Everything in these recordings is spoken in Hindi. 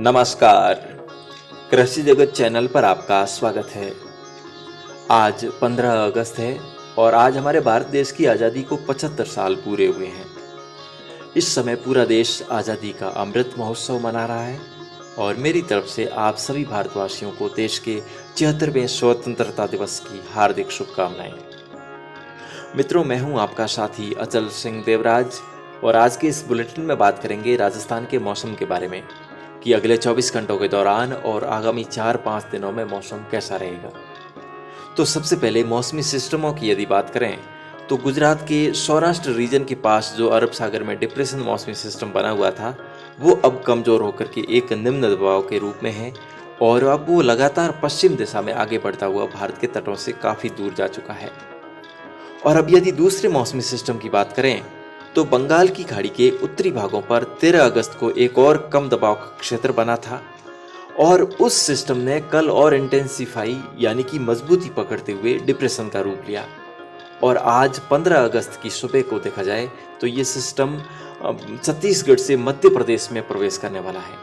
नमस्कार। कृषि जगत चैनल पर आपका स्वागत है। आज 15 अगस्त है और आज हमारे भारत देश की आज़ादी को 75 साल पूरे हुए हैं। इस समय पूरा देश आज़ादी का अमृत महोत्सव मना रहा है और मेरी तरफ से आप सभी भारतवासियों को देश के 76वें स्वतंत्रता दिवस की हार्दिक शुभकामनाएं। मित्रों, मैं हूं आपका साथी अचल सिंह देवराज और आज के इस बुलेटिन में बात करेंगे राजस्थान के मौसम के बारे में कि अगले 24 घंटों के दौरान और आगामी 4-5 दिनों में मौसम कैसा रहेगा। तो सबसे पहले मौसमी सिस्टमों की यदि बात करें तो गुजरात के सौराष्ट्र रीजन के पास जो अरब सागर में डिप्रेशन मौसमी सिस्टम बना हुआ था वो अब कमज़ोर होकर के एक निम्न दबाव के रूप में है और अब वो लगातार पश्चिम दिशा में आगे बढ़ता हुआ भारत के तटों से काफ़ी दूर जा चुका है। और अब यदि दूसरे मौसमी सिस्टम की बात करें तो बंगाल की खाड़ी के उत्तरी भागों पर 13 अगस्त को एक और कम दबाव का क्षेत्र बना था और उस सिस्टम ने कल और इंटेंसिफाई यानी कि मजबूती पकड़ते हुए डिप्रेशन का रूप लिया। और आज 15 अगस्त की सुबह को देखा जाए तो ये सिस्टम छत्तीसगढ़ से मध्य प्रदेश में प्रवेश करने वाला है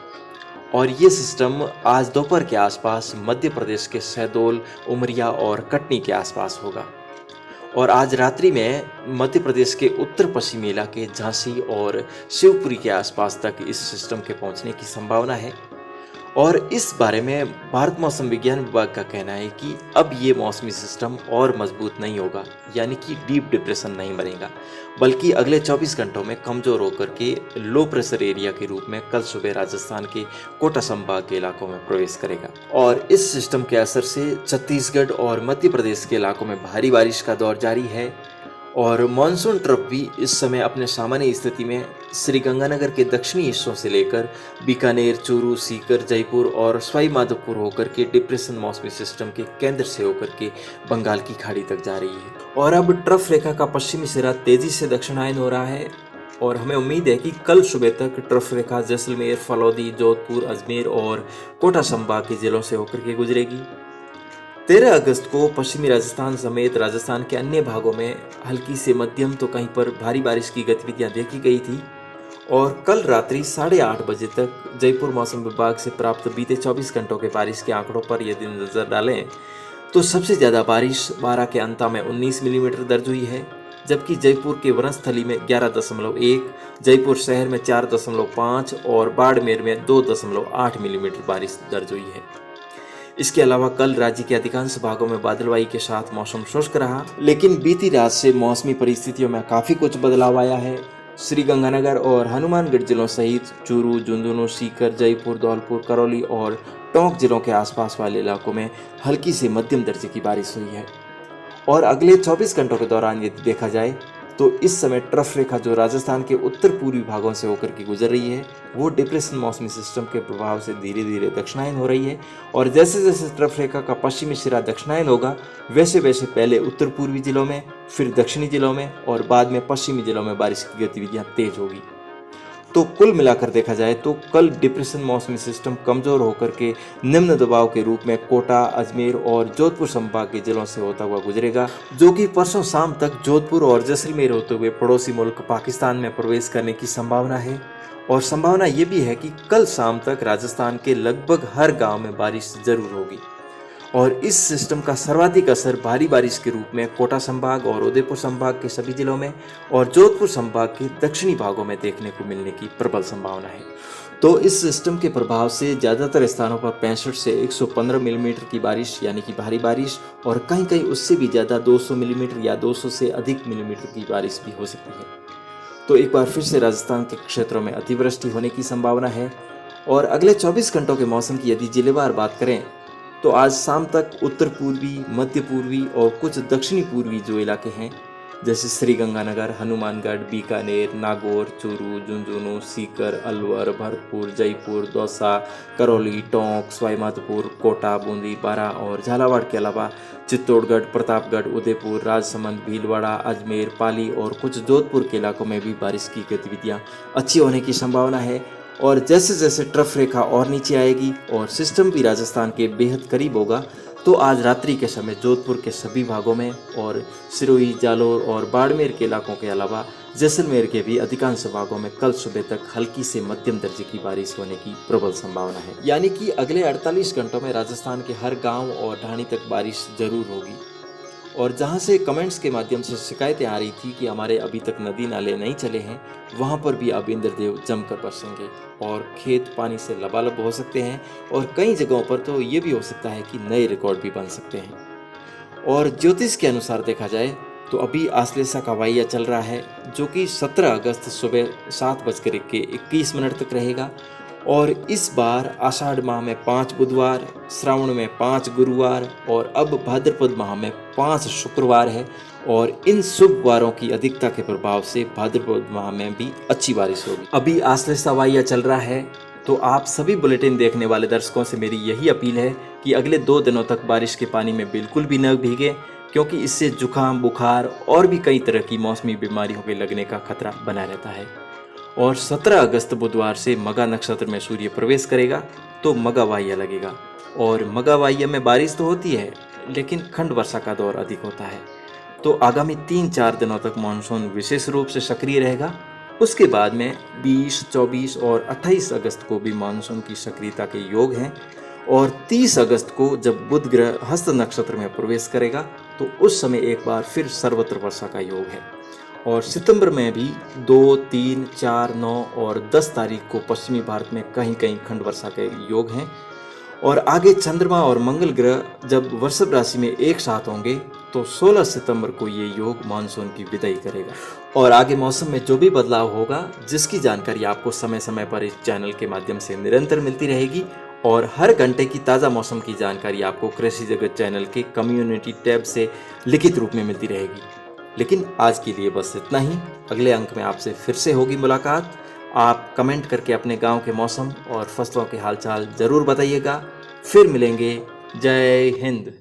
और ये सिस्टम आज दोपहर के आसपास मध्य प्रदेश के शहडोल, उमरिया और कटनी के आसपास होगा। और आज रात्रि में मध्य प्रदेश के उत्तर पश्चिमी इलाके झांसी और शिवपुरी के आसपास तक इस सिस्टम के पहुंचने की संभावना है। और इस बारे में भारत मौसम विज्ञान विभाग का कहना है कि अब ये मौसमी सिस्टम और मजबूत नहीं होगा, यानी कि डीप डिप्रेशन नहीं बनेगा, बल्कि अगले 24 घंटों में कमज़ोर होकर के लो प्रेशर एरिया के रूप में कल सुबह राजस्थान के कोटा संभाग के इलाकों में प्रवेश करेगा। और इस सिस्टम के असर से छत्तीसगढ़ और मध्य प्रदेश के इलाकों में भारी बारिश का दौर जारी है और मानसून ट्रफ भी इस समय अपने सामान्य स्थिति में श्रीगंगानगर के दक्षिणी हिस्सों से लेकर बीकानेर, चूरू, सीकर, जयपुर और सवाई माधोपुर होकर के डिप्रेशन मौसमी सिस्टम के केंद्र से होकर के बंगाल की खाड़ी तक जा रही है। और अब ट्रफ रेखा का पश्चिमी सिरा तेजी से दक्षिणायन हो रहा है और हमें उम्मीद है कि कल सुबह तक ट्रफ रेखा जैसलमेर, फलौदी, जोधपुर, अजमेर और कोटा संभाग के जिलों से होकर के गुजरेगी। 13 अगस्त को पश्चिमी राजस्थान समेत राजस्थान के अन्य भागों में हल्की से मध्यम तो कहीं पर भारी बारिश की गतिविधियां देखी गई थी और कल रात्रि 8:30 बजे तक जयपुर मौसम विभाग से प्राप्त बीते 24 घंटों के बारिश के आंकड़ों पर यदि नजर डालें तो सबसे ज़्यादा बारिश बारां के अंता में 19 मिलीमीटर दर्ज हुई है, जबकि जयपुर के वनस्थली में 11.1, जयपुर शहर में 4.5 और बाड़मेर में 2.8 मिलीमीटर बारिश दर्ज हुई है। इसके अलावा कल राज्य के अधिकांश भागों में बादलवाई के साथ मौसम शुष्क रहा, लेकिन बीती रात से मौसमी परिस्थितियों में काफ़ी कुछ बदलाव आया है। श्रीगंगानगर और हनुमानगढ़ जिलों सहित चूरू, झुंझुनू, सीकर, जयपुर, धौलपुर, करौली और टोंक जिलों के आसपास वाले इलाकों में हल्की से मध्यम दर्जे की बारिश हुई है। और अगले 24 घंटों के दौरान यदि देखा जाए तो इस समय ट्रफ रेखा जो राजस्थान के उत्तर पूर्वी भागों से होकर के गुजर रही है वो डिप्रेशन मौसमी सिस्टम के प्रभाव से धीरे धीरे दक्षिणायन हो रही है और जैसे जैसे ट्रफ रेखा का पश्चिमी सिरा दक्षिणायन होगा वैसे वैसे पहले उत्तर पूर्वी जिलों में, फिर दक्षिणी जिलों में और बाद में पश्चिमी जिलों में बारिश की गतिविधियां तेज होगी। तो कुल मिलाकर देखा जाए तो कल डिप्रेशन मौसमी सिस्टम कमजोर होकर के निम्न दबाव के रूप में कोटा, अजमेर और जोधपुर संभाग के जिलों से होता हुआ गुजरेगा, जो कि परसों शाम तक जोधपुर और जैसलमेर होते हुए पड़ोसी मुल्क पाकिस्तान में प्रवेश करने की संभावना है। और संभावना ये भी है कि कल शाम तक राजस्थान के लगभग हर गाँव में बारिश जरूर होगी। और इस सिस्टम का सर्वाधिक असर भारी बारिश के रूप में कोटा संभाग और उदयपुर संभाग के सभी जिलों में और जोधपुर संभाग के दक्षिणी भागों में देखने को मिलने की प्रबल संभावना है। तो इस सिस्टम के प्रभाव से ज़्यादातर स्थानों पर 65 से 115 मिलीमीटर की बारिश यानी कि भारी बारिश और कहीं कहीं उससे भी ज़्यादा 200 मिलीमीटर या 200 से अधिक मिलीमीटर की बारिश भी हो सकती है। तो एक बार फिर से राजस्थान के क्षेत्रों में अतिवृष्टि होने की संभावना है। और अगले 24 घंटों के मौसम की यदि जिलेवार बात करें तो आज शाम तक उत्तर पूर्वी, मध्य पूर्वी और कुछ दक्षिणी पूर्वी जो इलाके हैं जैसे श्रीगंगानगर, हनुमानगढ़, बीकानेर, नागौर, चूरू, झुंझुनू, सीकर, अलवर, भरतपुर, जयपुर, दौसा, करौली, टोंक, सवाई माधोपुर, कोटा, बूंदी, बारां और झालावाड़ के अलावा चित्तौड़गढ़, प्रतापगढ़, उदयपुर, राजसमंद, भीलवाड़ा, अजमेर, पाली और कुछ जोधपुर के इलाकों में भी बारिश की गतिविधियां अच्छी होने की संभावना है। और जैसे जैसे ट्रफ रेखा और नीचे आएगी और सिस्टम भी राजस्थान के बेहद करीब होगा तो आज रात्रि के समय जोधपुर के सभी भागों में और सिरोही, जालोर और बाड़मेर के इलाकों के अलावा जैसलमेर के भी अधिकांश भागों में कल सुबह तक हल्की से मध्यम दर्जे की बारिश होने की प्रबल संभावना है। यानी कि अगले 48 घंटों में राजस्थान के हर गांव और ढाणी तक बारिश जरूर होगी। और जहां से कमेंट्स के माध्यम से शिकायतें आ रही थी कि हमारे अभी तक नदी नाले नहीं चले हैं, वहां पर भी अब इंद्रदेव जमकर बरसेंगे और खेत पानी से लबालब हो सकते हैं और कई जगहों पर तो ये भी हो सकता है कि नए रिकॉर्ड भी बन सकते हैं। और ज्योतिष के अनुसार देखा जाए तो अभी आश्लेषा का वाह्य चल रहा है, जो कि 17 अगस्त सुबह 7:21 तक रहेगा। और इस बार आषाढ़ माह में 5 बुधवार, श्रावण में 5 गुरुवार और अब भाद्रपद माह में 5 शुक्रवार है। और इन शुभ वारों की अधिकता के प्रभाव से भाद्रपद माह में भी अच्छी बारिश होगी। अभी आश्लेषा वाह्य चल रहा है, तो आप सभी बुलेटिन देखने वाले दर्शकों से मेरी यही अपील है कि अगले 2 दिनों तक बारिश के पानी में बिल्कुल भी न भीगे, क्योंकि इससे जुकाम, बुखार और भी कई तरह की मौसमी बीमारियों के लगने का खतरा बना रहता है। और 17 अगस्त बुधवार से मघा नक्षत्र में सूर्य प्रवेश करेगा तो मघा वाह्य लगेगा। और मघा वाह्य में बारिश तो होती है, लेकिन खंड वर्षा का दौर अधिक होता है। तो आगामी 3-4 दिनों तक मानसून विशेष रूप से सक्रिय रहेगा। उसके बाद में 20, 24 और 28 अगस्त को भी मानसून की सक्रियता के योग हैं। और 30 अगस्त को जब बुध ग्रह हस्त नक्षत्र में प्रवेश करेगा तो उस समय एक बार फिर सर्वत्र वर्षा का योग है। और सितंबर में भी 2, 3, 4, 9 और 10 तारीख को पश्चिमी भारत में कहीं कहीं खंड वर्षा के योग हैं। और आगे चंद्रमा और मंगल ग्रह जब वृषभ राशि में एक साथ होंगे तो 16 सितंबर को ये योग मानसून की विदाई करेगा। और आगे मौसम में जो भी बदलाव होगा, जिसकी जानकारी आपको समय समय पर इस चैनल के माध्यम से निरंतर मिलती रहेगी। और हर घंटे की ताज़ा मौसम की जानकारी आपको कृषि जगत चैनल के कम्युनिटी टैब से लिखित रूप में मिलती रहेगी। लेकिन आज के लिए बस इतना ही। अगले अंक में आपसे फिर से होगी मुलाकात। आप कमेंट करके अपने गांव के मौसम और फसलों के हालचाल जरूर बताइएगा। फिर मिलेंगे। जय हिंद।